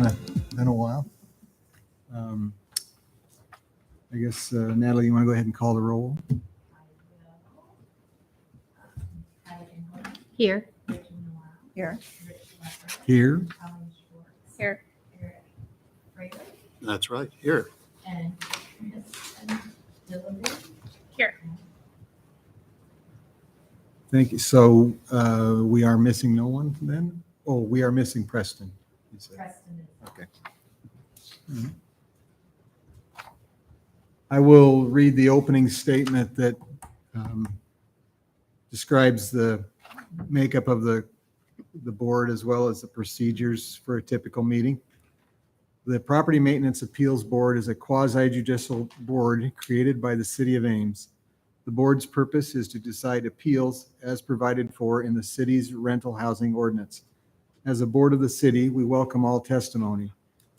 been a while. I guess, Natalie, you want to go ahead and call the roll? Here. Here. Here. Here. That's right, here. Here. Thank you. So we are missing no one then? Oh, we are missing Preston. You said. Okay. Mhm. I will read the opening statement that describes the makeup of the board as well as the procedures for a typical meeting. The Property Maintenance Appeals Board is a quasi-judicial board created by the City of Ames. The board's purpose is to decide appeals as provided for in the city's rental housing ordinance. As a board of the city, we welcome all testimony.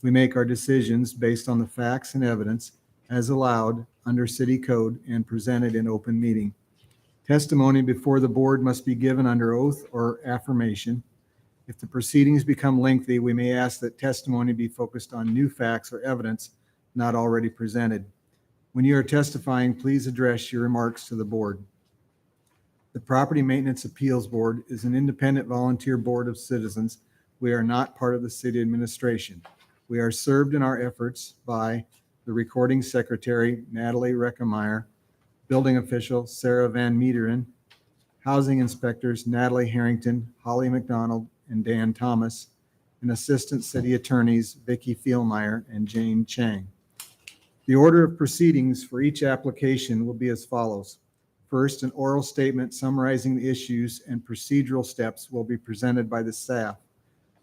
We make our decisions based on the facts and evidence as allowed under city code and presented in open meeting. Testimony before the board must be given under oath or affirmation. If the proceedings become lengthy, we may ask that testimony be focused on new facts or evidence not already presented. When you are testifying, please address your remarks to the board. The Property Maintenance Appeals Board is an independent volunteer board of citizens. We are not part of the city administration. We are served in our efforts by the recording secretary, Natalie Reckemeyer, building official, Sarah Van Meteren, housing inspectors, Natalie Harrington, Holly McDonald, and Dan Thomas, and assistant city attorneys, Vicki Fielmeyer and Jane Chang. The order of proceedings for each application will be as follows. First, an oral statement summarizing the issues and procedural steps will be presented by the staff.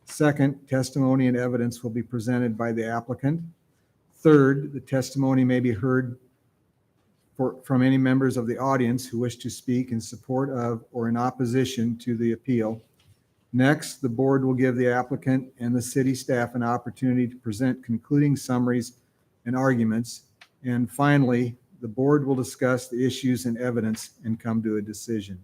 Second, testimony and evidence will be presented by the applicant. Third, the testimony may be heard from any members of the audience who wish to speak in support of or in opposition to the appeal. Next, the board will give the applicant and the city staff an opportunity to present concluding summaries and arguments. And finally, the board will discuss the issues and evidence and come to a decision.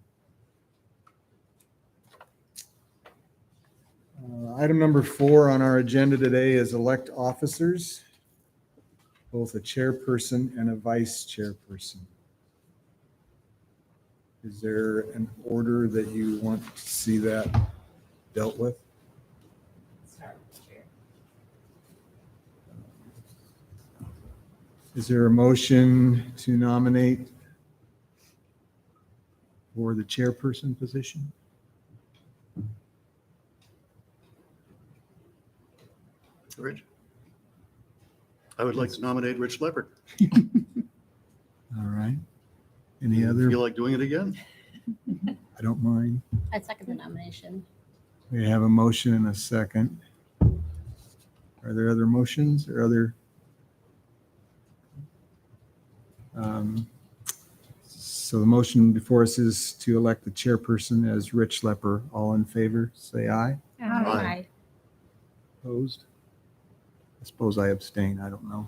Item number 4 on our agenda today is elect officers, both a chairperson and a vice chairperson. Is there an order that you want to see that dealt with? Is there a motion to nominate for the chairperson position? Rich? I would like to nominate Rich Leopard. All right. Any other? Feel like doing it again? I don't mind. I second the nomination. We have a motion and a second. Are there other motions or other? So the motion before us is to elect the chairperson as Rich Lepper. All in favor, say aye. Aye. Opposed? I suppose I abstain. I don't know.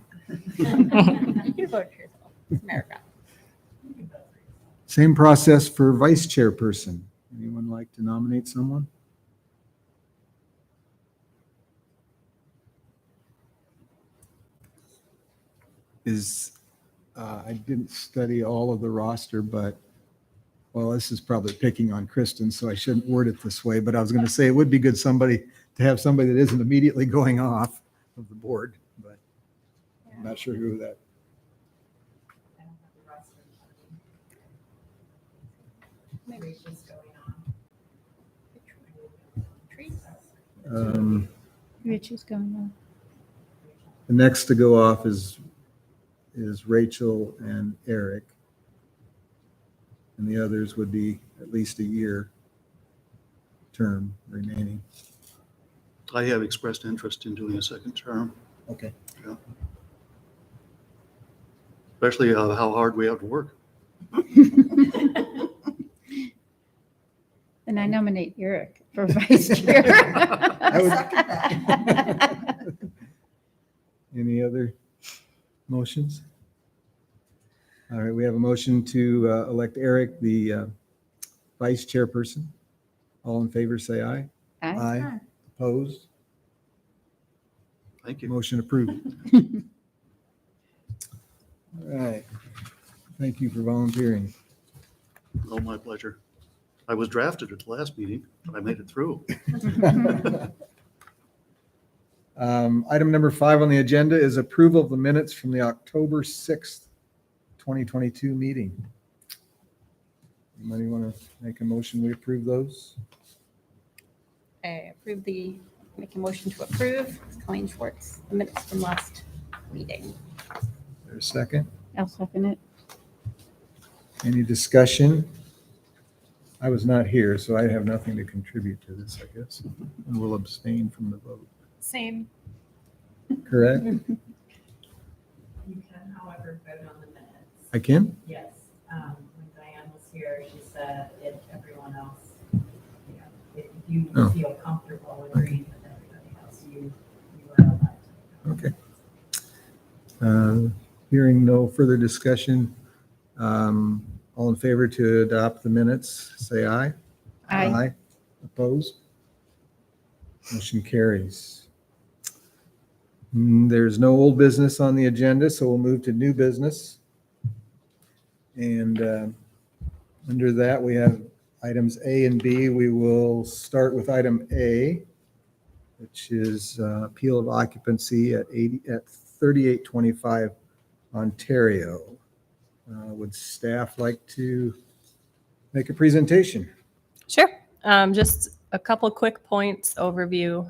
You vote for yourself. It's America. Same process for vice chairperson. Anyone like to nominate someone? I didn't study all of the roster, but, well, this is probably picking on Kristen, so I shouldn't word it this way, but I was going to say it would be good to have somebody that isn't immediately going off of the board, but I'm not sure who that. Maybe she's Rich is going on. The next to go off is Rachel and Eric. And the others would be at least a year term remaining. I have expressed interest in doing a second term, Okay. especially how hard we have to work. And I nominate Eric for vice chair. Any other motions? All right, we have a motion to elect Eric, the vice chairperson. All in favor, say aye. Aye. Opposed? Thank you. Motion approved. All right. Thank you for volunteering. Oh, my pleasure. I was drafted at the last meeting, but I made it through. Item number 5 on the agenda is approval of the minutes from the October 6th, 2022 meeting. Anybody want to make a motion? We approve those? Make a motion to approve Colleen Schwartz, the minutes from last meeting. There's a second. I'll second it. Any discussion? I was not here, so I have nothing to contribute to this, I guess, and will abstain from the vote. Same. Correct? You can, however, vote on the minutes. I can? Yes. When Diane was here, she said if everyone else, if you Oh. feel comfortable agreeing with everybody else, you are allowed to. Okay. Hearing no further discussion, all in favor to adopt the minutes, say aye. Aye. Opposed? Motion carries. There's no old business on the agenda, so we'll move to new business. And under that, we have items A and B. We will start with item A, which is appeal of occupancy at 3825 Ontario. Would staff like to make a presentation? Sure. Just a couple quick points overview.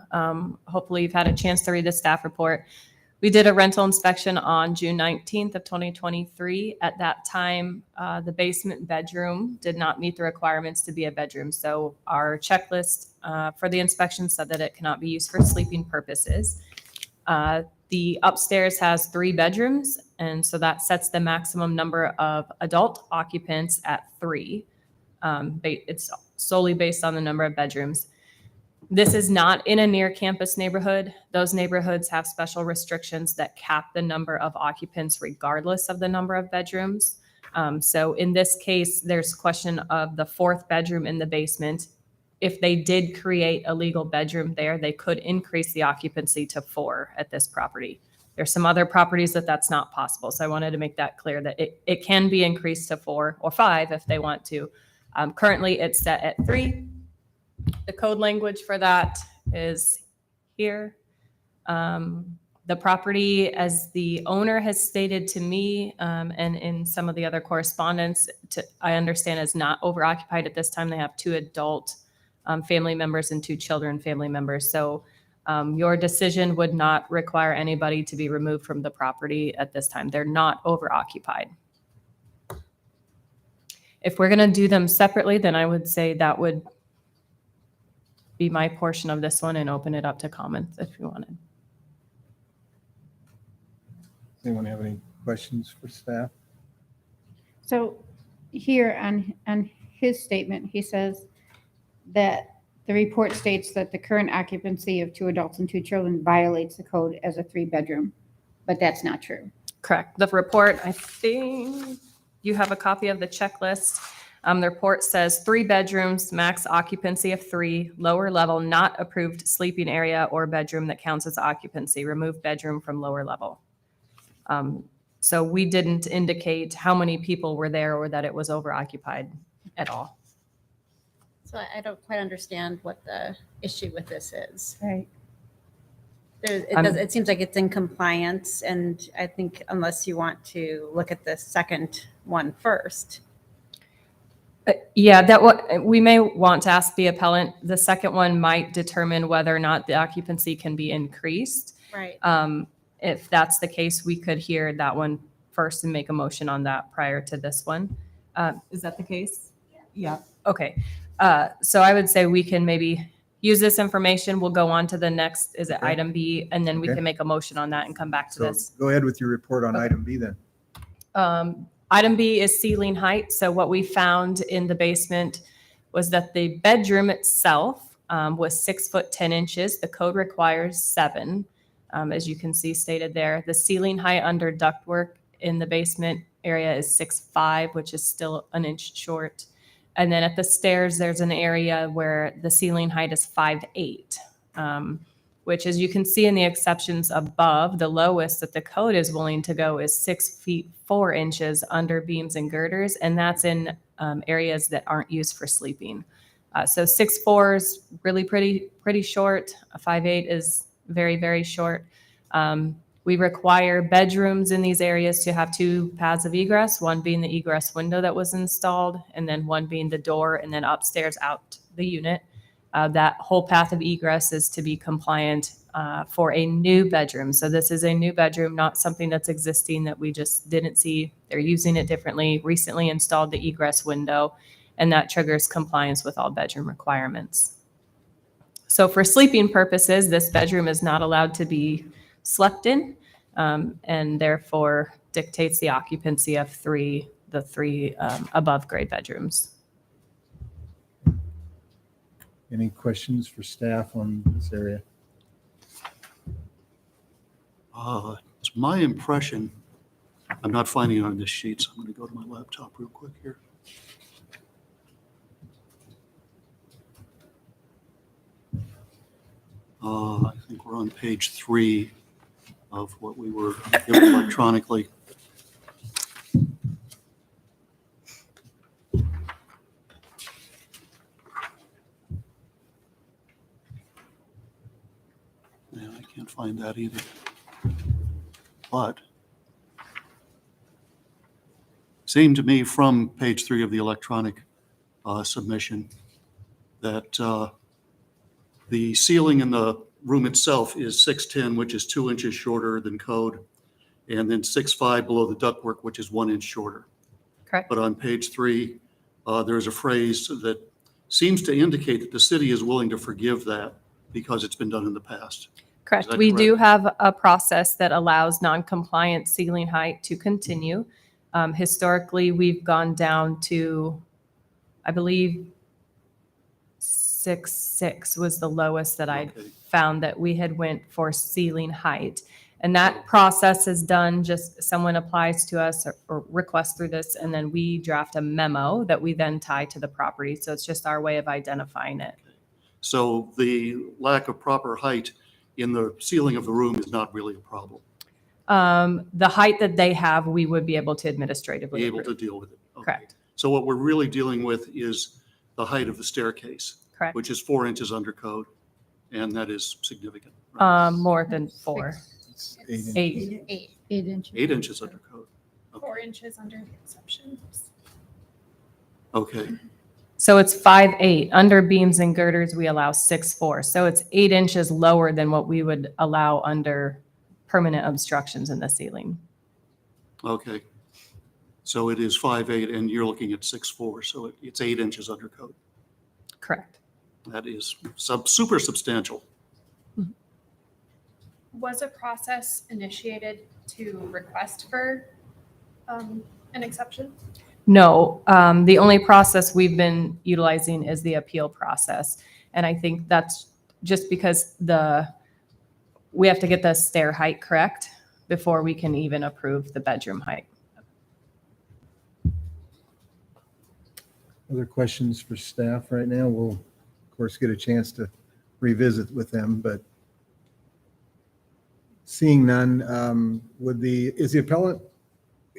Hopefully you've had a chance to read the staff report. We did a rental inspection on June 19th of 2023. At that time, the basement bedroom did not meet the requirements to be a bedroom. So our checklist for the inspection said that it cannot be used for sleeping purposes. The upstairs has 3 bedrooms, and so that sets the maximum number of adult occupants at 3. It's solely based on the number of bedrooms. This is not in a near campus neighborhood. Those neighborhoods have special restrictions that cap the number of occupants regardless of the number of bedrooms. So in this case, there's question of the 4th bedroom in the basement. If they did create a legal bedroom there, they could increase the occupancy to 4 at this property. There's some other properties that that's not possible. So I wanted to make that clear that it can be increased to 4 or 5 if they want to. Currently, it's set at 3. The code language for that is here. The property, as the owner has stated to me, and in some of the other correspondence, I understand is not overoccupied at this time. They have 2 adult family members and 2 children family members. So your decision would not require anybody to be removed from the property at this time. They're not overoccupied. If we're going to do them separately, then I would say that would be my portion of this one and open it up to comments if you wanted. Does anyone have any questions for staff? So here on his statement, he says that the report states that the current occupancy of 2 adults and 2 children violates the code as a 3-bedroom, but that's not true. Correct. The report, I think you have a copy of the checklist. The report says 3 bedrooms, max occupancy of 3, lower level, not approved sleeping area or bedroom that counts as occupancy. Remove bedroom from lower level. So we didn't indicate how many people were there or that it was overoccupied at all. So I don't quite understand what the issue with this is. Right. It seems like it's in compliance, and I think unless you want to look at the second one first. Yeah, that what we may want to ask the appellant. The second one might determine whether or not the occupancy can be increased. Right. If that's the case, we could hear that one first and make a motion on that prior to this one. Is that the case? Yeah. Okay. So I would say we can maybe use this information. We'll go on to the next, is it Okay. item B? And then we Okay. can make a motion on that and come back to So this. go ahead with your report on item B then. Item B is ceiling height. So what we found in the basement was that the bedroom itself was 6 foot 10 inches. The code requires 7, as you can see stated there. The ceiling height under ductwork in the basement area is 6'5", which is still an inch short. And then at the stairs, there's an area where the ceiling height is 5'8". which, as you can see in the exceptions above, the lowest that the code is willing to go is 6 feet 4 inches under beams and girders, and that's in areas that aren't used for sleeping. So 6'4" is really pretty short. A 5'8" is very, very short. We require bedrooms in these areas to have 2 paths of egress, one being the egress window that was installed, and then one being the door, and then upstairs out the unit. That whole path of egress is to be compliant for a new bedroom. So this is a new bedroom, not something that's existing that we just didn't see. They're using it differently, recently installed the egress window, and that triggers compliance with all bedroom requirements. So for sleeping purposes, this bedroom is not allowed to be slept in, and therefore dictates the occupancy of the three above grade bedrooms. Any questions for staff on this area? It's my impression, I'm not finding it on this sheet, so I'm going to go to my laptop real quick here. I think we're on page 3 of what we were given electronically. Yeah, I can't find that either. But seemed to me from page 3 of the electronic submission that the ceiling in the room itself is 6'10", which is 2 inches shorter than code, and then 6'5" below the ductwork, which is 1 inch shorter. Correct. But on page 3, there's a phrase that seems to indicate that the city is willing to forgive that because it's been done in the past. Correct. that We correct? do have a process that allows non-compliant ceiling height to continue. Historically, we've gone down to, I believe, 6'6" was the lowest that I Okay. found that we had went for ceiling height. And that process is done, just someone applies to us or requests through this, and then we draft a memo that we then tie to the property. So it's just our way of identifying it. So the lack of proper height in the ceiling of the room is not really a problem. The height that they have, we would be able to administratively Be able to approve. deal with it. Okay. Correct. So what we're really dealing with is the height of the staircase, Correct. which is 4 inches under code, and that is significant. right? More than 4. It's 8 inches. 8. 8 inches. 8 inches under code. 4 inches under the exceptions. Okay, So it's 5'8". Under beams and girders, we allow 6'4". So it's 8 inches lower than what we would allow under permanent obstructions in the ceiling. okay. So it is 5'8", and you're looking at 6'4", so it's 8 inches under code. Correct. That is super substantial. Was a process initiated to request for an exception? No, the only process we've been utilizing is the appeal process. And I think that's just because we have to get the stair height correct before we can even approve the bedroom height. Other questions for staff right now? We'll, of course, get a chance to revisit with them, but seeing none, is the appellant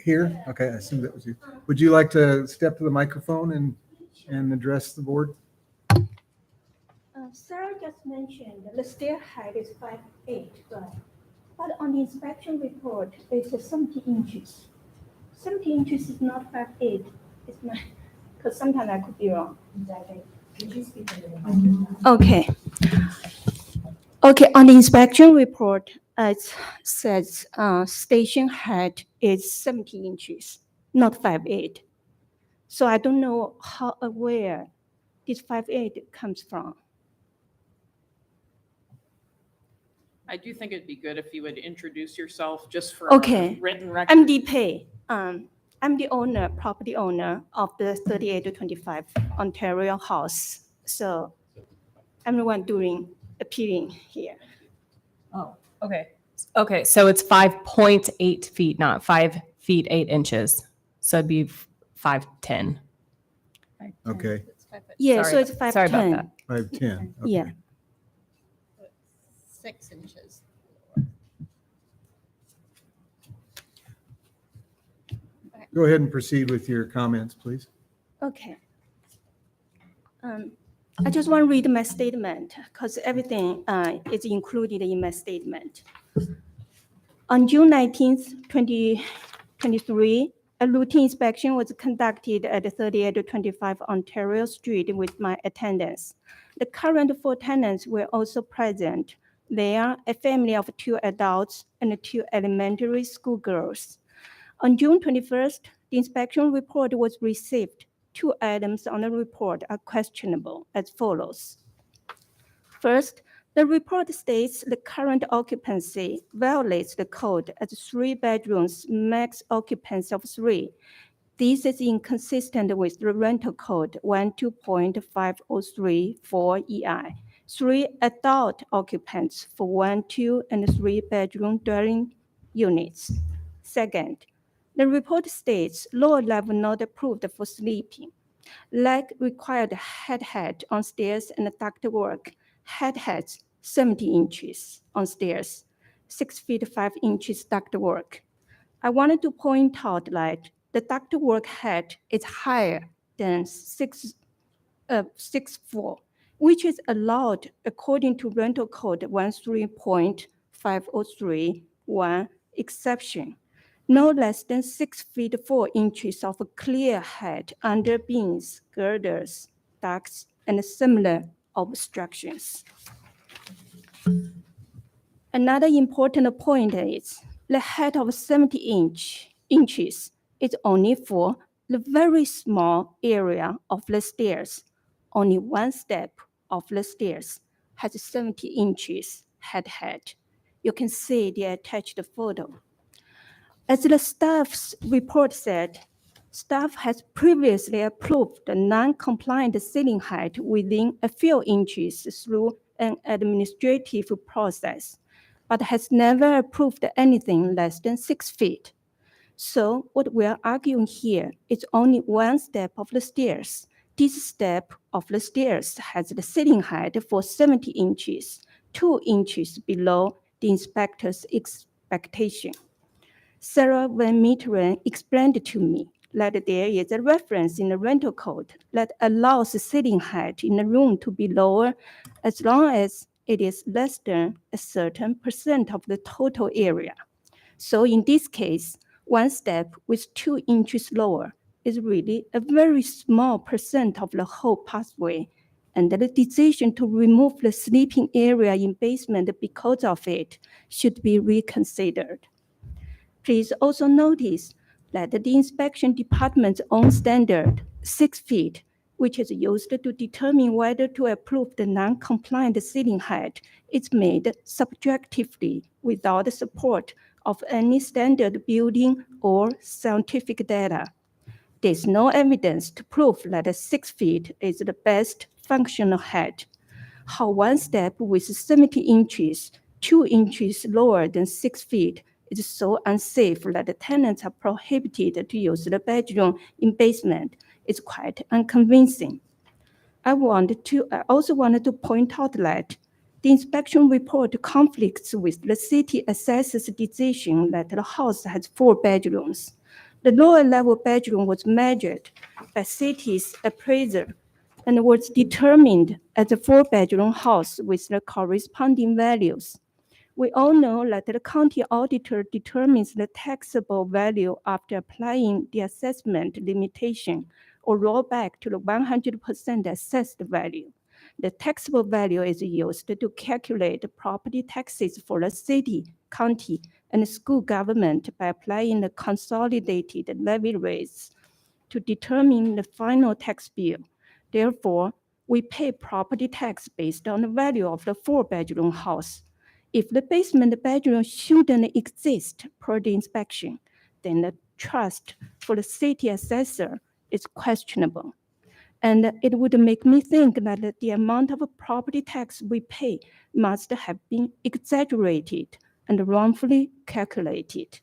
here? Okay, I assume that was you. Would you like to step to the microphone and address the board? Sarah just mentioned the stair height is 5'8", right? But on the inspection report, it says 70 inches. 70 inches is not 5'8". It's not, because sometimes I could be wrong. Could you speak into the microphone? Okay. Okay, on the inspection report, it says station height is 70 inches, not 5'8". So I don't know where this 5'8" comes from. I do think it'd be good if you would introduce yourself just for our Okay. written record. I'm Deepay. I'm the owner, property owner of the 38 to 25 Ontario house. So I'm the one doing appealing here. Oh, okay. Okay, so it's 5.8 feet, not 5 feet 8 inches. So it'd be 5'10". Okay, Yeah, Sorry so it's about- sorry about 5'10". that. 5'10". Okay. Yeah. 6 inches. Go ahead and proceed with your comments, please. Okay. I just want to read my statement because everything is included in my statement. On June 19th, 2023, a routine inspection was conducted at 3825 Ontario Street with my attendance. The current 4 tenants were also present. They are a family of 2 adults and 2 elementary school girls. On June 21st, the inspection report was received. 2 items on the report are questionable as follows. First, the report states the current occupancy violates the code at 3 bedrooms, max occupancy of 3. This is inconsistent with the rental code 12.5034 EI. 3 adult occupants for 1, 2, and 3 bedroom dwelling units. Second, the report states lower level not approved for sleeping. Lack required head on stairs and ductwork. Heads 70 inches on stairs, 6 feet 5 inches ductwork. I wanted to point out that the ductwork head is higher than 6'4", which is allowed according to rental code 13.5031 exception. No less than 6 feet 4 inches of clear head under beams, girders, ducts, and similar obstructions. Another important point is the head of 70 inches is only for the very small area of the stairs. Only 1 step of the stairs has 70 inches head. You can see the attached photo. As the staff's report said, staff has previously approved the non-compliant ceiling height within a few inches through an administrative process, but has never approved anything less than 6 feet. So what we are arguing here is only 1 step of the stairs. This step of the stairs has the ceiling height for 70 inches, 2 inches below the inspector's expectation. Sarah Van Meteren explained to me that there is a reference in the rental code that allows the ceiling height in a room to be lower as long as it is less than a certain percent of the total area. So in this case, 1 step with 2 inches lower is really a very small percent of the whole pathway, and the decision to remove the sleeping area in basement because of it should be reconsidered. Please also notice that the inspection department's own standard, 6 feet, which is used to determine whether to approve the non-compliant ceiling height, is made subjectively without the support of any standard building or scientific data. There's no evidence to prove that 6 feet is the best functional height. How 1 step with 70 inches, 2 inches lower than 6 feet, is so unsafe that the tenants are prohibited to use the bedroom in basement is quite unconvincing. I also wanted to point out that the inspection report conflicts with the city assessor's decision that the house has 4 bedrooms. The lower level bedroom was measured by city's appraiser and was determined as a 4-bedroom house with the corresponding values. We all know that the county auditor determines the taxable value after applying the assessment limitation or roll back to the 100% assessed value. The taxable value is used to calculate property taxes for the city, county, and school government by applying the consolidated levy rates to determine the final tax bill. Therefore, we pay property tax based on the value of the 4-bedroom house. If the basement bedroom shouldn't exist per the inspection, then the trust for the city assessor is questionable. And it would make me think that the amount of property tax we pay must have been exaggerated and wrongfully calculated.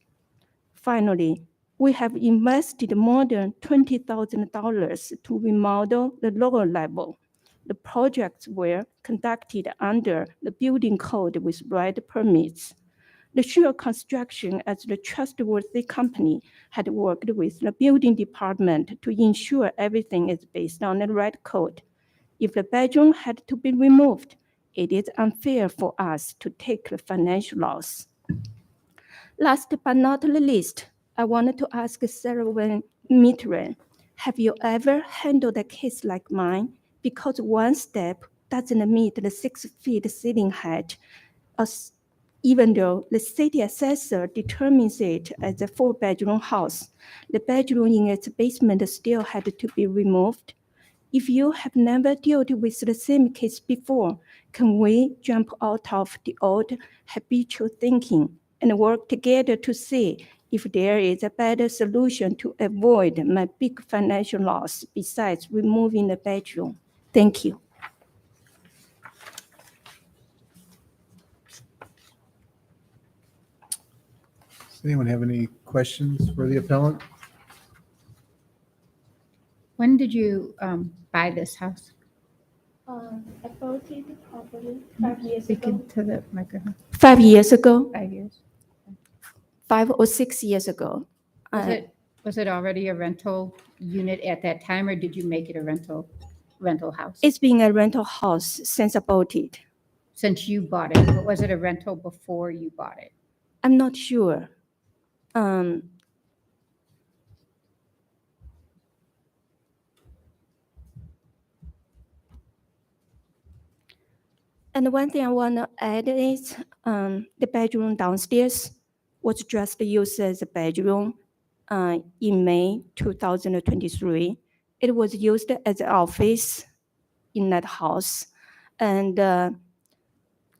Finally, we have invested more than $20,000 to remodel the lower level. The projects were conducted under the building code with right permits. The Sure Construction, as the trustworthy company, had worked with the building department to ensure everything is based on the right code. If the bedroom had to be removed, it is unfair for us to take the financial loss. Last but not least, I wanted to ask Sarah Van Meteren, have you ever handled a case like mine because one step doesn't meet the 6 feet ceiling height, even though the city assessor determines it as a 4-bedroom house, the bedroom in its basement still had to be removed? If you have never dealt with the same case before, can we jump out of the old habitual thinking and work together to see if there is a better solution to avoid my big financial loss besides removing the bedroom? Thank you. Does anyone have any questions for the appellant? When did you buy this house? I bought the property 5 years Speaking to the microphone. 5 years ago, 5 years. 5 or 6 years ago. Was it already a rental unit at that time, or did you make it a rental house? It's been a rental house since I bought it. Since you bought it, but was it a rental before you bought it? I'm not sure. And one thing I want to add is the bedroom downstairs was just used as a bedroom in May 2023. It was used as an office in that house. And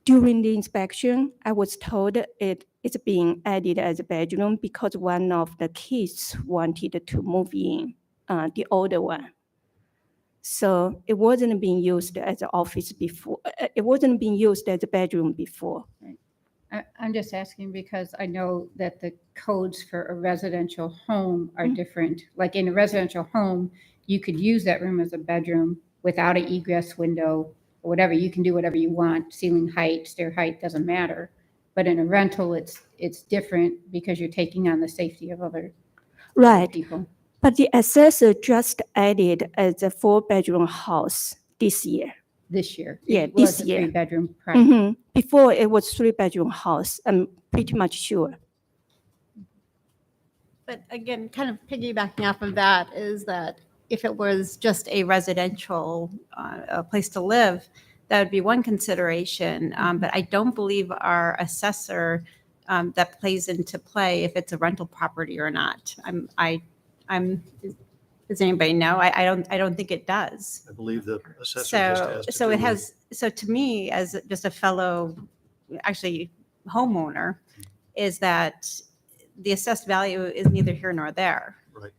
during the inspection, I was told it's being added as a bedroom because one of the kids wanted to move in, the older one. So it wasn't being used as an office before. It wasn't being used as a bedroom before. I'm just asking because I know that the codes for a residential home are different. Like in a residential home, you could use that room as a bedroom without an egress window or whatever. You can do whatever you want. Ceiling height, stair height, doesn't matter. But in a rental, it's different because you're taking on the safety of other Right. people. But the assessor just added as a 4-bedroom house this year. This year. Yeah, It was this a year. 3-bedroom prior. Mhm. Before it was 3-bedroom house, I'm pretty much sure. But again, kind of piggybacking off of that is that if it was just a residential a place to live, that would be one consideration. But I don't believe our assessor that plays into play if it's a rental property or not. Does anybody know? I don't think it does. I believe the assessor just has to So do it with- has, so to me, as just a fellow, actually homeowner, is that the assessed value is neither here nor there. Right.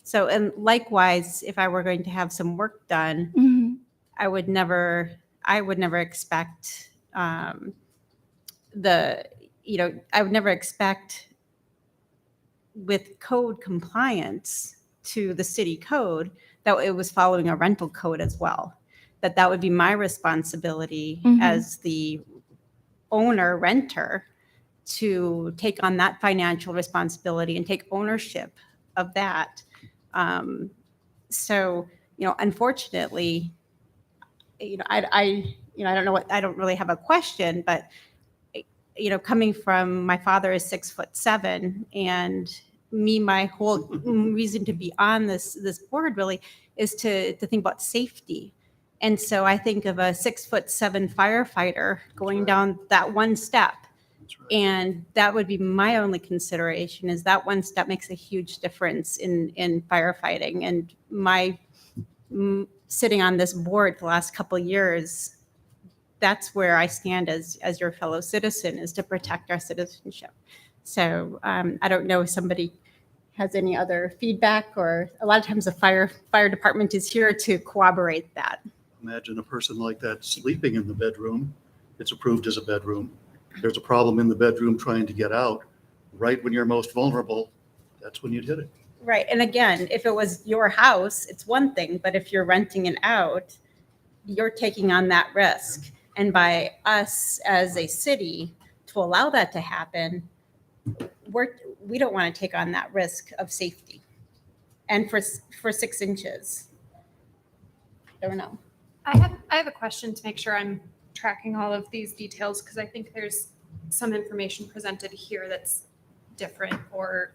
So, and likewise, if I were going to have some work done, Mhm. I would never expect I would never expect with code compliance to the city code that it was following a rental code as well. That would be my responsibility Mhm. as the owner renter to take on that financial responsibility and take ownership of that. So, unfortunately, I don't know what, I don't really have a question, but coming from, my father is 6'7", and me, my whole reason to be on this board really is to think about safety. And so I think of a 6'7" firefighter going right. down that one step. That's right. And that would be my only consideration, is that one step makes a huge difference in firefighting. And my sitting on this board the last couple of years, that's where I stand as your fellow citizen, is to protect our citizenship. So I don't know if somebody has any other feedback, or a lot of times the fire department is here to corroborate that. Imagine a person like that sleeping in the bedroom. It's approved as a bedroom. There's a problem in the bedroom trying to get out. Right when you're most vulnerable, that's when you'd hit it. Right. And again, if it was your house, it's one thing, but if you're renting it out, you're taking on that risk. And by us as a city to allow that to happen, we don't want to take on that risk of safety. And for 6 inches. Don't know. I have a question to make sure I'm tracking all of these details, because I think there's some information presented here that's different or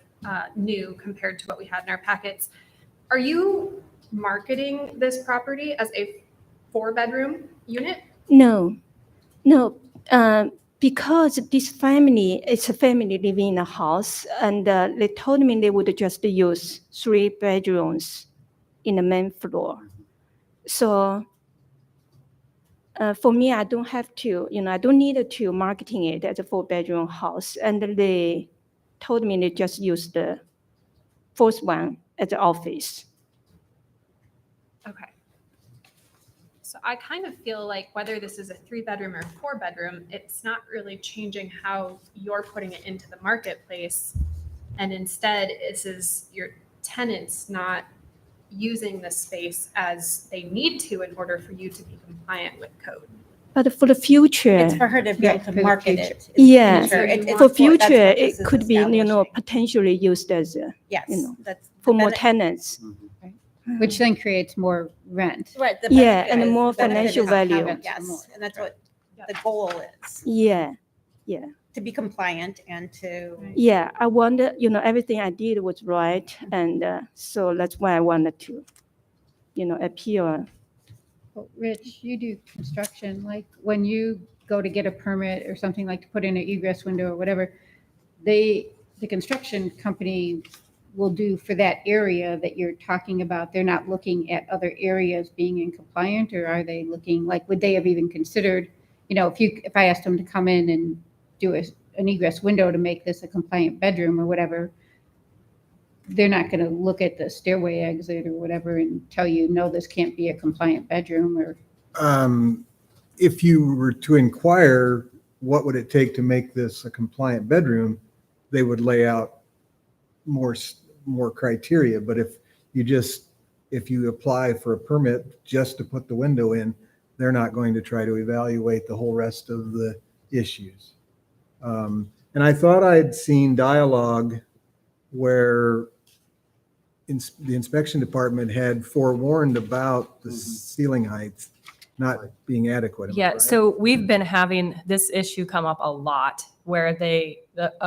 new compared to what we had in our packets. Are you marketing this property as a 4-bedroom unit? No, because this family, it's a family living in a house, and they told me they would just use 3 bedrooms in the main floor. So for me, I don't have to, I don't need to marketing it as a 4-bedroom house. And they told me they just use the 4th one as the office. Okay. So I kind of feel like whether this is a 3-bedroom or 4-bedroom, it's not really changing how you're putting it into the marketplace. And instead, this is your tenants not using the space as they need to in order for you to be compliant with code. But for the future, It's for her to be Yeah, able for to the market future. it. Yeah. For It's for that's future, what it this is could be, establishing. potentially used as Yes, you know, that's. for the more bene- tenants. Which then creates more rent. Right. the Yeah, benefit and is- more the benefit financial is value. having- More. Yes, and that's what the goal is, Yeah, to be compliant and to. yeah. I wanted, everything I did was right, and so that's why I wanted to, appeal. Well, Rich, you do construction, like when you go to get a permit or something like to put in an egress window or whatever, the construction company will do for that area that you're talking about. They're not looking at other areas being in compliant, or are they looking, like, would they have even considered, if I asked them to come in and do an egress window to make this a compliant bedroom or whatever, they're not going to look at the stairway exit or whatever and tell you, no, this can't be a compliant bedroom, or If you were to inquire, what would it take to make this a compliant bedroom, they would lay out more criteria. But if you apply for a permit just to put the window in, they're not going to try to evaluate the whole rest of the issues. And I thought I'd seen dialogue where the inspection department had forewarned about the ceiling height not being adequate. Am I Yeah, right? so we've been having this issue come up a lot where a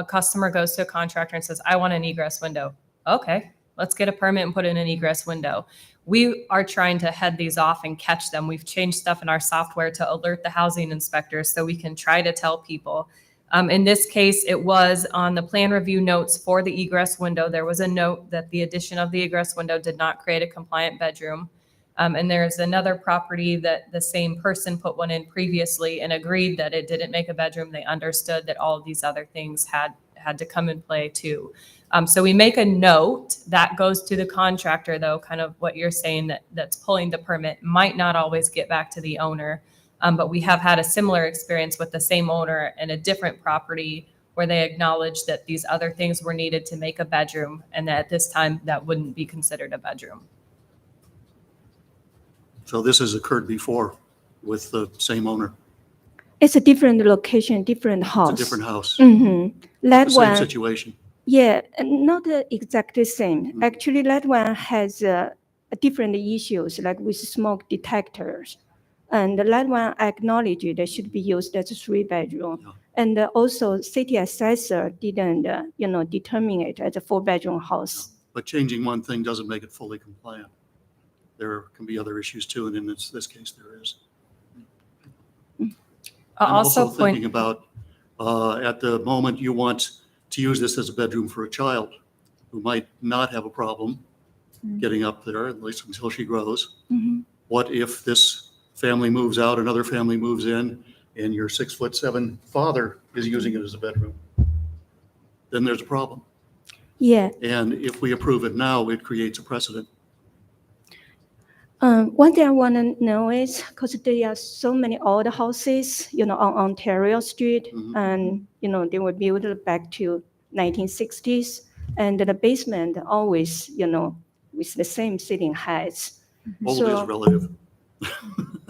customer goes to a contractor and says, I want an egress window. Okay, let's get a permit and put in an egress window. We are trying to head these off and catch them. We've changed stuff in our software to alert the housing inspectors so we can try to tell people. In this case, it was on the plan review notes for the egress window. There was a note that the addition of the egress window did not create a compliant bedroom. And there's another property that the same person put one in previously and agreed that it didn't make a bedroom. They understood that all of these other things had to come in play too. So we make a note that goes to the contractor, though, kind of what you're saying, that's pulling the permit might not always get back to the owner. But we have had a similar experience with the same owner in a different property where they acknowledged that these other things were needed to make a bedroom, and that at this time that wouldn't be considered a bedroom. So this has occurred before with the same owner. It's a different location, different house. It's a different house, Mm-hmm. That the same one, situation. yeah, not exactly same. Mhm. Actually, that one has different issues, like with smoke detectors. And that one, I acknowledge that should be used as a 3-bedroom. Yeah. And also, city assessor didn't, determine it as a 4-bedroom house. But changing one thing doesn't make it fully compliant. There can be other issues too, and in this case, there is. I'll I'm also thinking point, about, at the moment, you want to use this as a bedroom for a child who might not have a problem getting up there, at least until she grows. Mhm. What if this family moves out, another family moves in, and your 6'7" father is using it as a bedroom? Then there's a problem. Yeah. And if we approve it now, it creates a precedent. One thing I want to know is, because there are so many old houses, on Ontario Street, Mhm. and, they were built back to 1960s, and the basement always, with the same ceiling heights. Old So- is relative.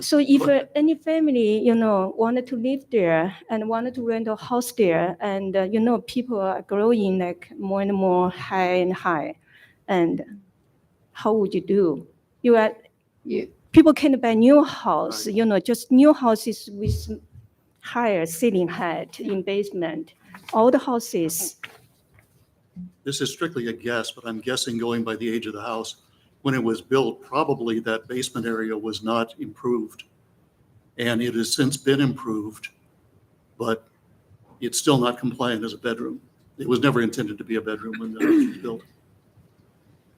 So if any family, wanted to live there and wanted to rent a house there, and, people are growing like more and more high and high, and how would you do? People can buy new house, just new houses with higher ceiling height in basement. All the houses, This is strictly a guess, but I'm guessing going by the age of the house. When it was built, probably that basement area was not improved. And it has since been improved, but it's still not compliant as a bedroom. It was never intended to be a bedroom when the house was built.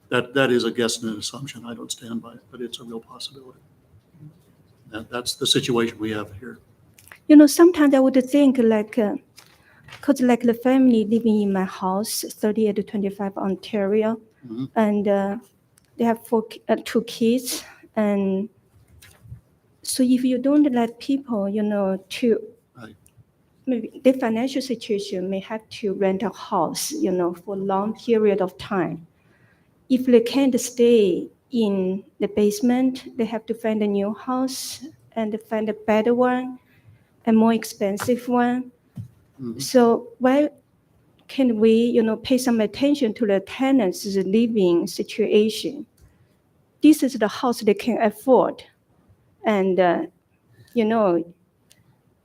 That is a guess and an assumption. I don't stand by it, but it's a real possibility. That's the situation we have here. sometimes I would think like, because like the family living in my house, 38 to 25 Ontario, Mhm. and they have two kids. And so if you don't let people, to, Right. maybe the financial situation may have to rent a house, for a long period of time. If they can't stay in the basement, they have to find a new house and find a better one, a more expensive one. Mhm. So why can we, pay some attention to the tenants' living situation? This is the house they can afford. And,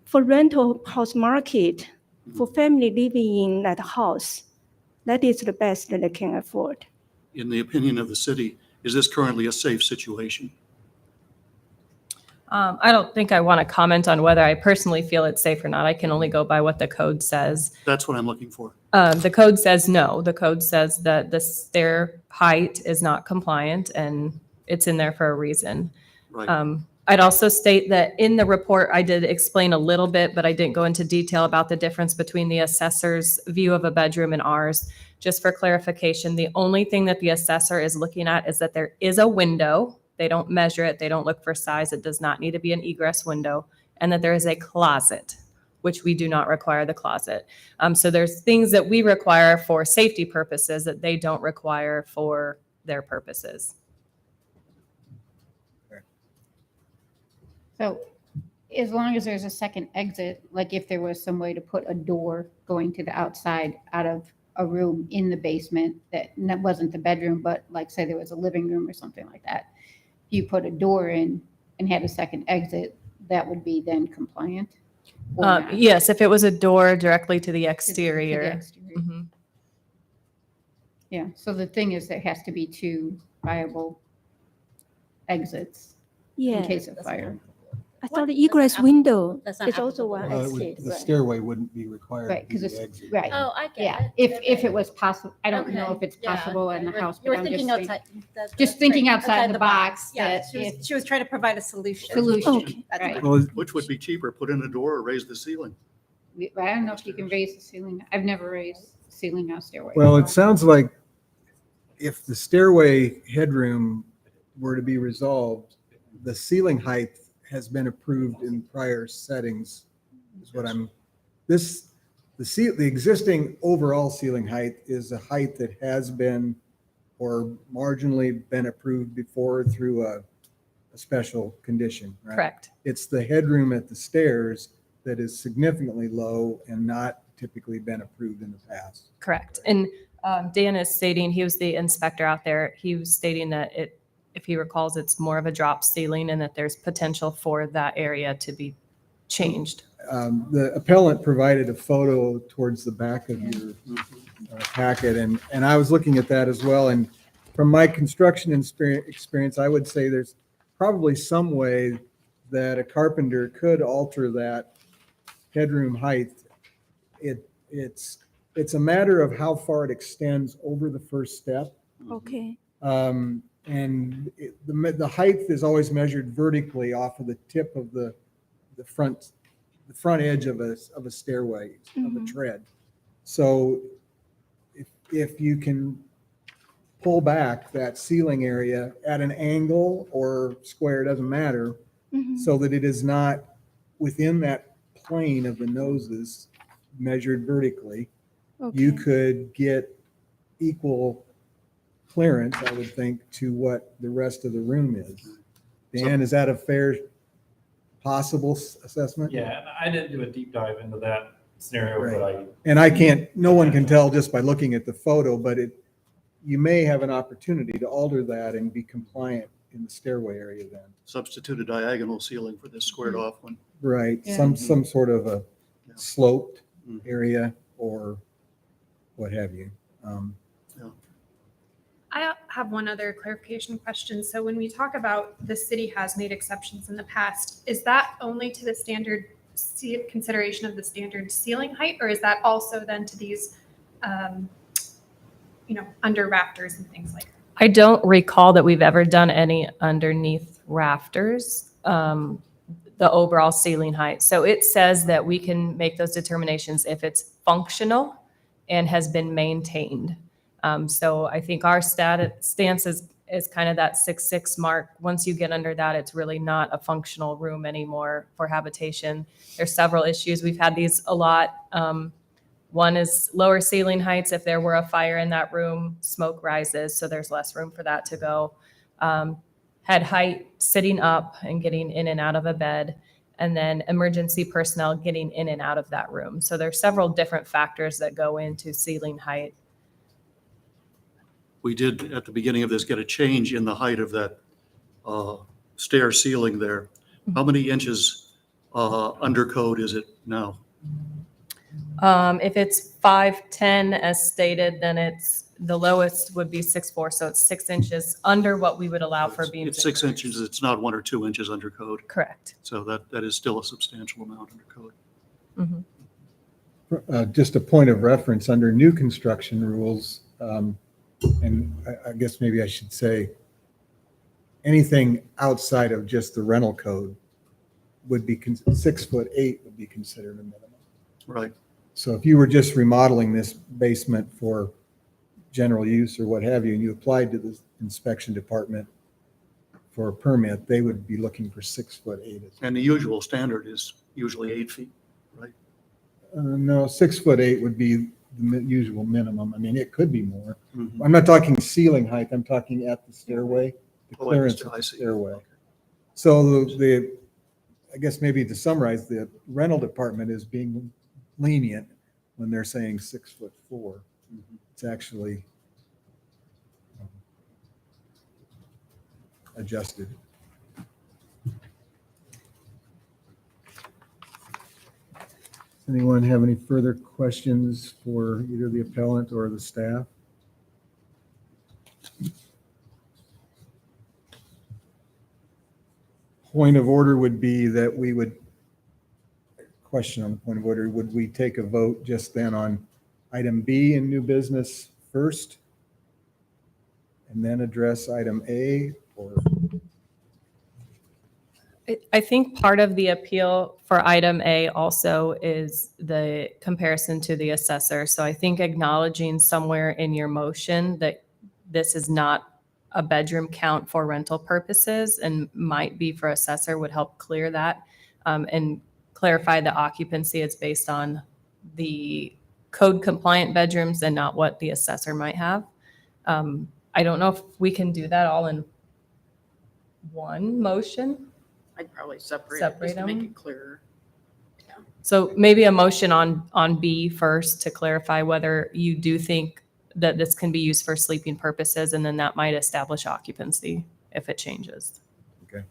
for rental house market, for family living in that house, that is the best that they can afford. In the opinion of the city, is this currently a safe situation? I don't think I want to comment on whether I personally feel it's safe or not. I can only go by what the code says. That's what I'm looking for. The code says no. The code says that the stair height is not compliant, and it's in there for a reason. Right. I'd also state that in the report, I did explain a little bit, but I didn't go into detail about the difference between the assessor's view of a bedroom and ours. Just for clarification, the only thing that the assessor is looking at is that there is a window. They don't measure it. They don't look for size. It does not need to be an egress window. And that there is a closet, which we do not require the closet. So there's things that we require for safety purposes that they don't require for their purposes. So as long as there's a second exit, like if there was some way to put a door going to the outside out of a room in the basement that wasn't the bedroom, but like say there was a living room or something like that, you put a door in and had a second exit, that would be then compliant? Or not? Yes, if it was a door directly to the To the exterior. exterior. Mhm. Yeah, so the thing is there has to be two viable exits in Yeah, case of fire. I thought the egress window That's not is also one applicable. exit. The stairway wouldn't be required Right, to be because the it's, exit. right, Oh, I get yeah. it. If it was possible, I don't know Okay, if it's yeah. possible in the house, You were but I'm thinking just thinking. outside. Just thinking right, outside the box Yeah, that if- she was trying to provide a solution. Solution, Okay. That's right. what- Well, Which would be cheaper, put in a door or raise the ceiling? I don't know if you can raise the ceiling. I've never raised ceiling on stairway. well, it sounds like if the stairway headroom were to be resolved, the ceiling height has been approved in prior settings, is what the existing overall ceiling height is a height that has been or marginally been approved before through a special condition, right? Correct. It's the headroom at the stairs that is significantly low and not typically been approved in the past. Correct. And Dan is stating, he was the inspector out there. He was stating that if he recalls, it's more of a drop ceiling and that there's potential for that area to be changed. The appellant provided a photo towards the back of your packet, and I was looking at that as well. And from my construction experience, I would say there's probably some way that a carpenter could alter that headroom height. It's a matter of how far it extends over the first step. Okay, And the height is always measured vertically off of the tip of the front edge of a stairway, of a Mhm. tread. So if you can pull back that ceiling area at an angle or square, doesn't matter, Mhm. so that it is not within that plane of the noses measured vertically, you okay. could get equal clearance, I would think, to what the rest of the room is. Dan, is that a fair possible assessment. Yeah, and I didn't do a deep dive into that scenario, but I, And I can't, no one can tell just by looking at the photo, but you may have an opportunity to alter that and be compliant in the stairway area then. Substitute a diagonal ceiling for this squared off one. Right, Yeah. some sort of a Yeah. sloped Mhm. area or what have you. I have one other clarification question. So when we talk about the city has made exceptions in the past, is that only to the standard consideration of the standard ceiling height, or is that also then to these, under rafters and things like that? I don't recall that we've ever done any underneath rafters, the overall ceiling height. So it says that we can make those determinations if it's functional and has been maintained. So I think our stance is kind of that 6'6" mark. Once you get under that, it's really not a functional room anymore for habitation. There's several issues. We've had these a lot. One is lower ceiling heights. If there were a fire in that room, smoke rises, so there's less room for that to go. Head height, sitting up and getting in and out of a bed, and then emergency personnel getting in and out of that room. So there's several different factors that go into ceiling height. We did, at the beginning of this, get a change in the height of that stair ceiling there. How many inches under code is it now? If it's 5'10" as stated, then the lowest would be 6'4", so it's 6 inches under what we would allow for beams. It's 6 inches, it's not 1 or 2 inches under code. Correct. So that is still a substantial amount under code. Mhm. Just a point of reference, under new construction rules, and I guess maybe I should say, anything outside of just the rental code would be 6'8" would be considered a minimum. Right. So if you were just remodeling this basement for general use or what have you, and you applied to the inspection department for a permit, they would be looking for 6'8". And the usual standard is usually 8 feet, right? No, 6'8" would be the usual minimum. I mean, it could be more. Mhm. I'm not talking ceiling height, I'm talking at the stairway, the Oh, clearance of I the see. stairway. So I guess maybe to summarize, the rental department is being lenient when they're saying 6'4". Mhm. It's actually adjusted. Does anyone have any further questions for either the appellant or the staff? Point of order would be that we would, question on the point of order, would we take a vote just then on item B in new business first? And then address item A, or? I think part of the appeal for item A also is the comparison to the assessor. So I think acknowledging somewhere in your motion that this is not a bedroom count for rental purposes and might be for assessor would help clear that and clarify the occupancy is based on the code compliant bedrooms and not what the assessor might have. I don't know if we can do that all in one motion. I'd probably separate it Separate just to make them? it clearer. So maybe a motion on B first to clarify whether you do think that this can be used for sleeping purposes, and then that might establish occupancy if it changes. Okay.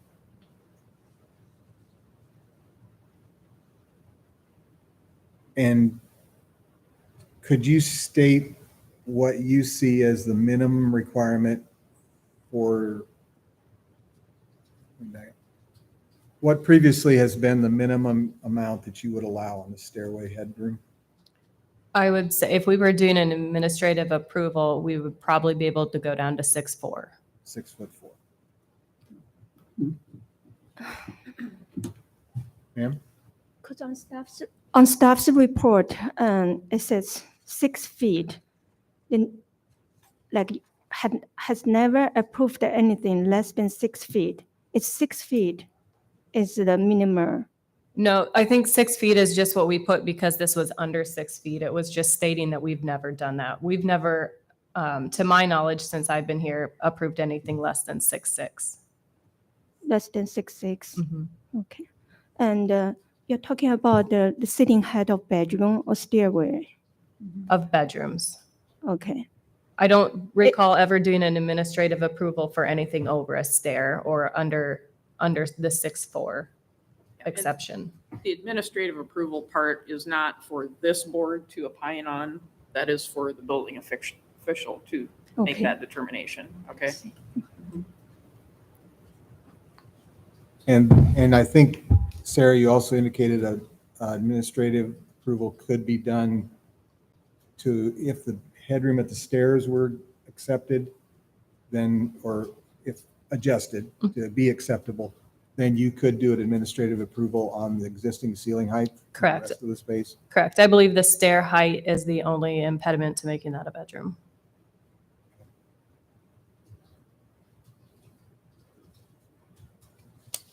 And could you state what you see as the minimum requirement for what previously has been the minimum amount that you would allow on the stairway headroom? I would say if we were doing an administrative approval, we would probably be able to go down to 6'4". 6'4". Ma'am? Because on staff's report, it says 6 feet. Then, like, has never approved anything less than 6 feet. It's 6 feet is the minimum. No, I think 6 feet is just what we put because this was under 6 feet. It was just stating that we've never done that. We've never, to my knowledge, since I've been here, approved anything less than 6'6". Less than 6'6". Mhm. Okay. And you're talking about the ceiling height of bedroom or stairway. Of bedrooms. Okay. I don't recall ever doing an administrative approval for anything over a stair or under the 6'4" exception. The administrative approval part is not for this board to opine on. That is for the building official to make Okay. that determination, okay? And I think, Sarah, you also indicated a administrative approval could be done to, if the headroom at the stairs were accepted, then, or if adjusted to be acceptable, then you could do an administrative approval on the existing ceiling height. and the Correct. rest of the space. Correct. I believe the stair height is the only impediment to making that a bedroom.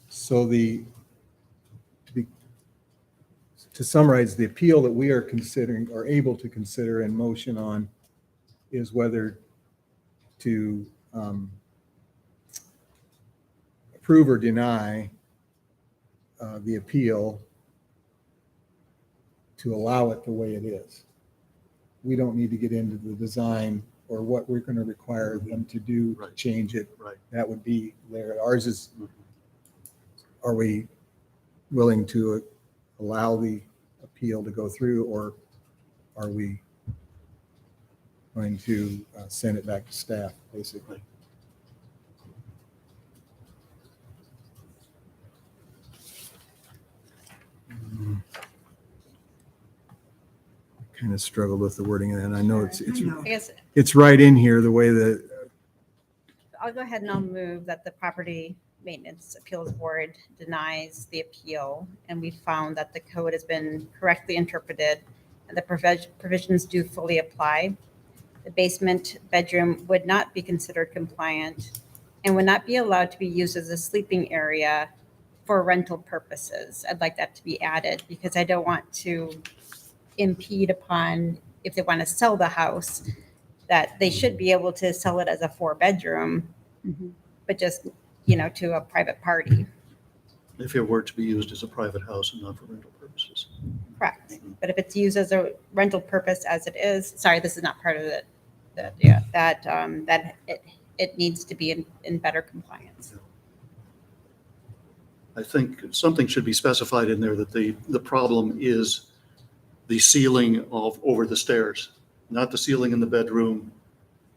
So to summarize, the appeal that we are considering, or able to consider in motion on, is whether to approve or deny the appeal to allow it the way it is. We don't need to get into the design or what we're going to require them to do to Right. change it. Right. That would be there. Ours is, are we willing to allow the appeal to go through, or are we going to send it back to staff, basically? Kind of struggled with the wording, and I know it's I guess it's right in here, the way that, I'll go ahead and I'll move that the Property Maintenance Appeals Board denies the appeal, and we found that the code has been correctly interpreted and the provisions do fully apply. The basement bedroom would not be considered compliant and would not be allowed to be used as a sleeping area for rental purposes. I'd like that to be added because I don't want to impede upon, if they want to sell the house, that they should be able to sell it as a 4-bedroom, but just, to a private party. If it were to be used as a private house and not for rental purposes. Correct. But if it's used as a rental purpose as it is, sorry, this is not part of it, that it needs to be in better compliance. I think something should be specified in there that the problem is the ceiling over the stairs, not the ceiling in the bedroom,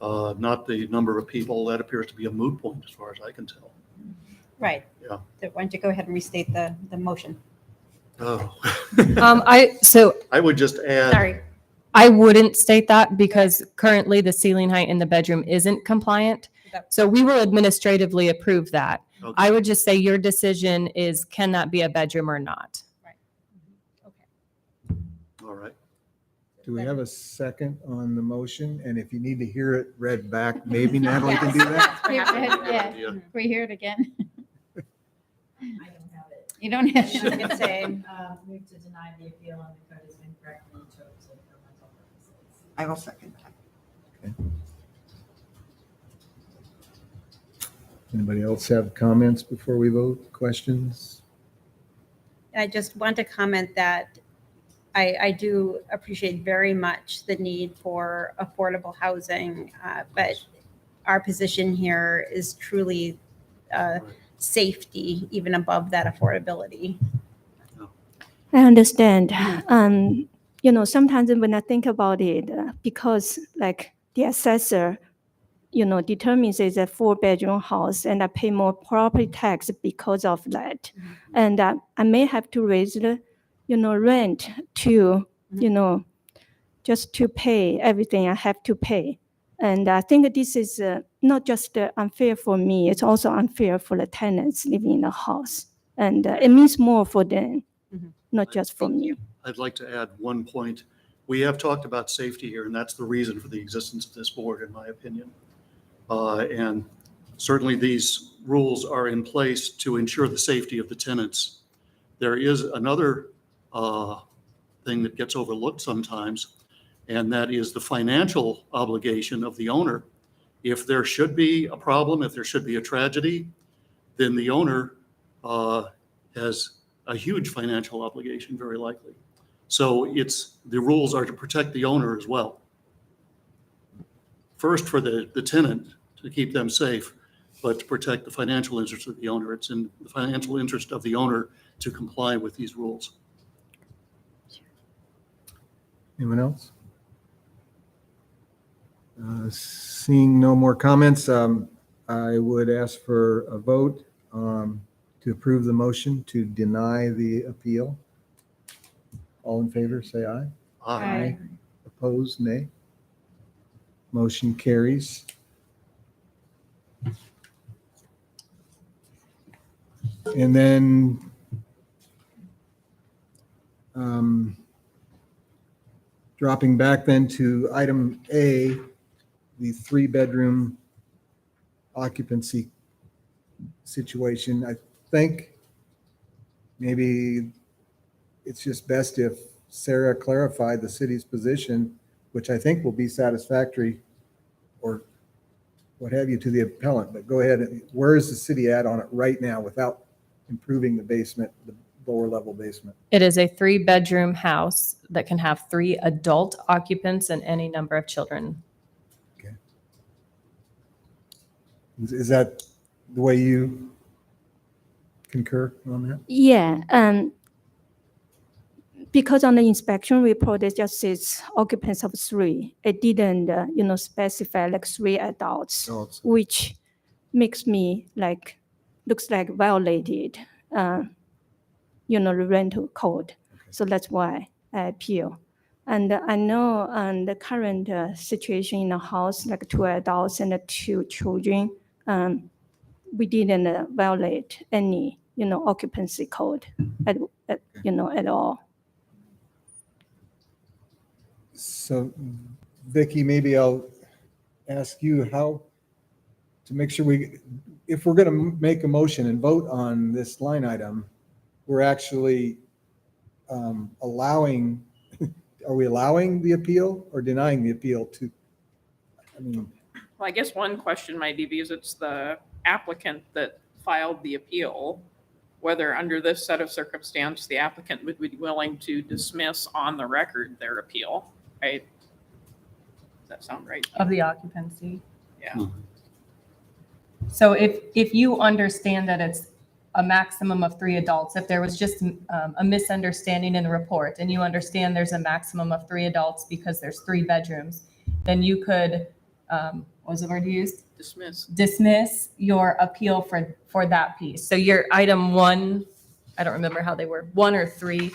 not the number of people. That appears to be a moot point as far as I can tell. Right. Yeah. So why don't you go ahead and restate the motion? Oh. I I would just add, Sorry. wouldn't state that because currently the ceiling height in the bedroom isn't compliant. That- So we will administratively approve that. Okay. I would just say your decision is, can that be a bedroom or not? Okay. all right. do we have a second on the motion? And if you need to hear it read back, maybe Natalie can do that? Yeah, Yeah. we hear it again. I don't have it. You don't have. You can say, Move to deny the appeal and the code has been correctly interpreted for rental purposes. I will second that. Anybody else have comments before we vote? Questions? I just want to comment that I do appreciate very much the need for affordable housing, but our position here is truly safety, even above that affordability. I understand. Sometimes when I think about it, because like the assessor, determines it's a 4-bedroom house and I pay more property tax because of that. And I may have to raise the, rent to, just to pay everything I have to pay. And I think this is not just unfair for me, it's also unfair for the tenants living in the house. And it means more for them, not just for me. I'd like to add one point. We have talked about safety here, and that's the reason for the existence of this board, in my opinion. And certainly these rules are in place to ensure the safety of the tenants. There is another thing that gets overlooked sometimes, and that is the financial obligation of the owner. If there should be a problem, if there should be a tragedy, then the owner has a huge financial obligation, very likely. So the rules are to protect the owner as well. First for the tenant, to keep them safe, but to protect the financial interest of the owner. It's in the financial interest of the owner to comply with these rules. Anyone else? Seeing no more comments, I would ask for a vote to approve the motion to deny the appeal. All in favor, say aye. Aye. Opposed, nay. Motion carries. And then dropping back then to item A, the 3-bedroom occupancy situation. I think maybe it's just best if Sarah clarified the city's position, which I think will be satisfactory or what have you to the appellant, but go ahead. Where is the city at on it right now without improving the basement, the lower level basement? It is a 3-bedroom house that can have 3 adult occupants and any number of children. Is that the way you concur on that? Yeah, because on the inspection report, it just says occupants of 3. It didn't, specify like 3 adults, Oh, it's- which makes me looks like violated, the rental code. So that's why I appeal. And I know the current situation in the house, like 2 adults and 2 children, we didn't violate any, occupancy code at all. So Vicky, maybe I'll ask you how to make sure if we're going to make a motion and vote on this line item, we're actually allowing, are we allowing the appeal or denying the appeal to, Well, I guess one question might be, because it's the applicant that filed the appeal, whether under this set of circumstance, the applicant would be willing to dismiss on the record their appeal, right? Does that sound right? Of the occupancy. Yeah. So if you understand that it's a maximum of 3 adults, if there was just a misunderstanding in the report and you understand there's a maximum of 3 adults because there's 3 bedrooms, then you could, what was the word you used? Dismiss your appeal for that piece. So your item 1, I don't remember how they were, 1 or 3.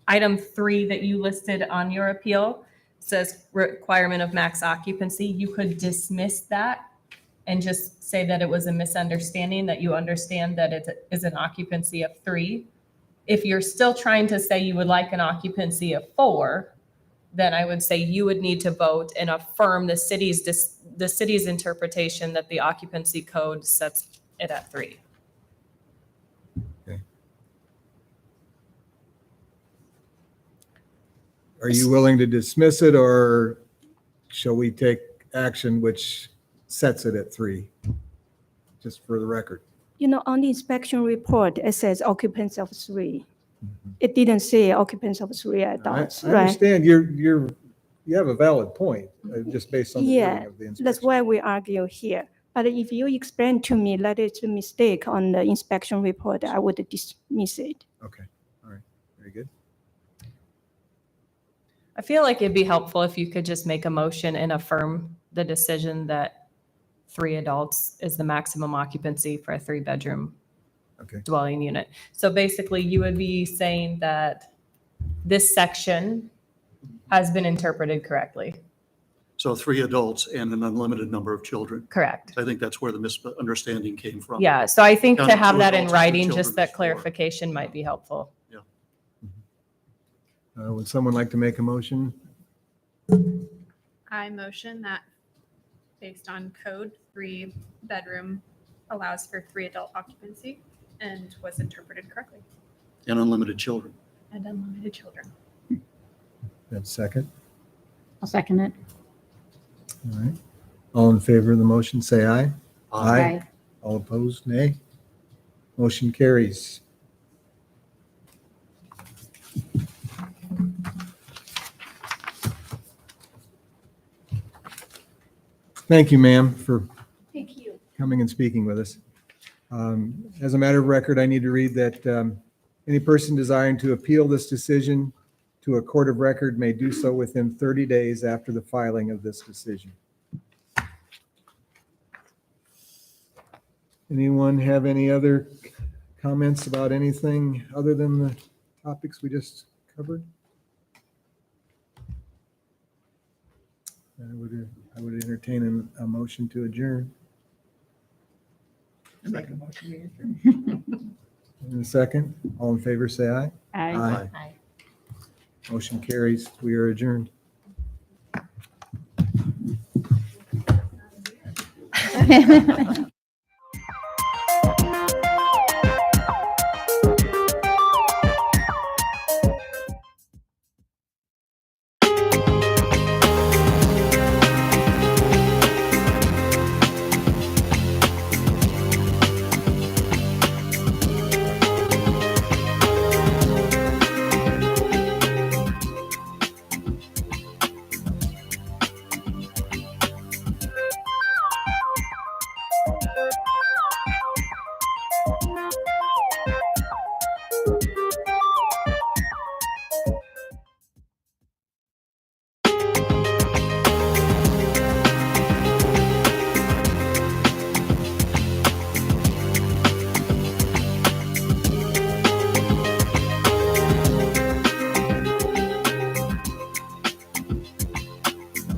Item 3 that you listed on your appeal says requirement of max occupancy. You could dismiss that and just say that it was a misunderstanding, that you understand that it is an occupancy of 3. If you're still trying to say you would like an occupancy of 4, then I would say you would need to vote and affirm the city's interpretation that the occupancy code sets it at 3. are you willing to dismiss it or shall we take action which sets it at 3? Just for the record. On the inspection report, it says occupants of 3. It didn't say occupants of 3 adults, I right? understand you have a valid point, just based on the Yeah, wording of the inspection. That's why we argue here. But if you explain to me that it's a mistake on the inspection report, I would dismiss it. Okay, all right, very good. I feel like it'd be helpful if you could just make a motion and affirm the decision that 3 adults is the maximum occupancy for a 3-bedroom Okay. dwelling unit. So basically, you would be saying that this section has been interpreted correctly. So 3 adults and an unlimited number of children. Correct. I think that's where the misunderstanding came from. Yeah, so I think to Counting have 2 that in adults and 2 writing, children just that is 4. clarification might be helpful. Would someone like to make a motion? I motion that based on code, 3-bedroom allows for 3 adult occupancy and was interpreted correctly, And unlimited children. and unlimited children. That's second. I'll second it. All right. All in favor of the motion, say aye. Aye. All opposed, nay. Motion carries. Thank you, ma'am, for Thank you. coming and speaking with us. As a matter of record, I need to read that any person desiring to appeal this decision to a court of record may do so within 30 days after the filing of this decision. Anyone have any other comments about anything other than the topics we just covered? I would entertain a motion to adjourn. In a second, all in favor, say aye. Aye. Aye. Motion carries. We are adjourned.